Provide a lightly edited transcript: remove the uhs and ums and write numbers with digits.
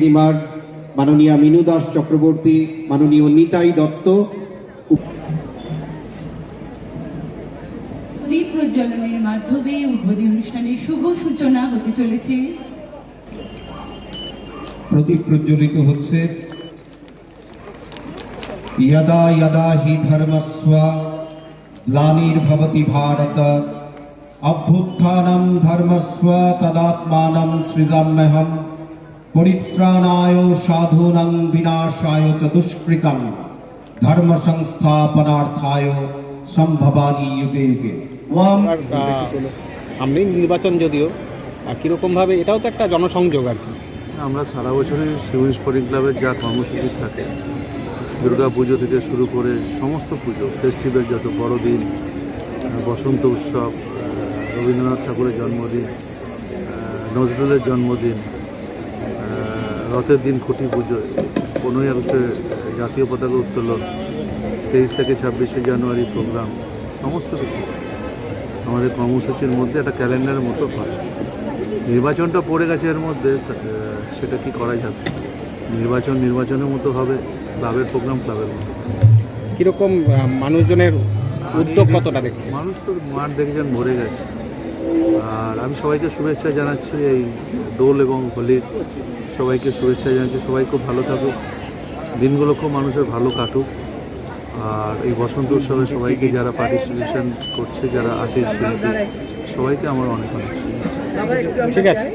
রিমার মাননীয় মিনু দাস চক্রবর্তী, মাননীয় নিতাই দত্ত। প্রদীপ প্রজ্বলনের মাধ্যমে উদ্বোধনী অনুষ্ঠানের শুভ সূচনা হতে চলেছে। প্রদীপ প্রজ্বলিত হচ্ছে। यदा यदा हि धर्मस्व ग्लानिर्भवति भारत अभ्युत्थानं धर्मस्व तदात्मानं सृजाम्यहं परित्राणाय साधूनां विनाशाय च दुष्कृतं धर्म संस्थापनार्थाय संभवामि युगे युगे। সামনেই নির্বাচন, যদিও কীরকমভাবে এটাও তো একটা জনসংযোগ আর কি। আমরা সারা বছরই শিবনী স্পোর্টিং ক্লাবের যা কর্মসূচি থাকে, দুর্গা পুজো থেকে শুরু করে সমস্ত পুজো, ফেস্টিভ্যাল, যত বড়দিন, বসন্ত উৎসব, রবীন্দ্রনাথ ঠাকুরের জন্মদিন, নজরুলের জন্মদিন, রথের দিন খুঁটি পুজো, 15ই আগস্টে জাতীয় পতাকা উত্তোলন, 23 থেকে 26শে জানুয়ারি প্রোগ্রাম, সমস্ত কিছু আমাদের কর্মসূচির মধ্যে একটা ক্যালেন্ডারের মতো হয়। নির্বাচনটা পড়ে গেছে এর মধ্যে, সেটা কি করা যাবে? নির্বাচনের মতো হবে, ক্লাবের প্রোগ্রাম ক্লাবের মতো। কীরকম মানুষজনের উদ্যোগ কতটা দেখছে? মানুষ তো মাঠ দেখেছেন ভরে গেছে। আর আমি সবাইকে শুভেচ্ছা জানাচ্ছি, এই দোল এবং হোলির সবাইকে শুভেচ্ছা জানাচ্ছি। সবাই খুব ভালো থাকুক, দিনগুলো খুব মানুষের ভালো কাটুক। আর এই বসন্ত উৎসবে সবাইকে যারা পার্টিসিপেশন করছে, যারা আর্টিস্ট শিল্পী, সবাইকে আমার অনেক অনেক শুভেচ্ছা। ঠিক আছে।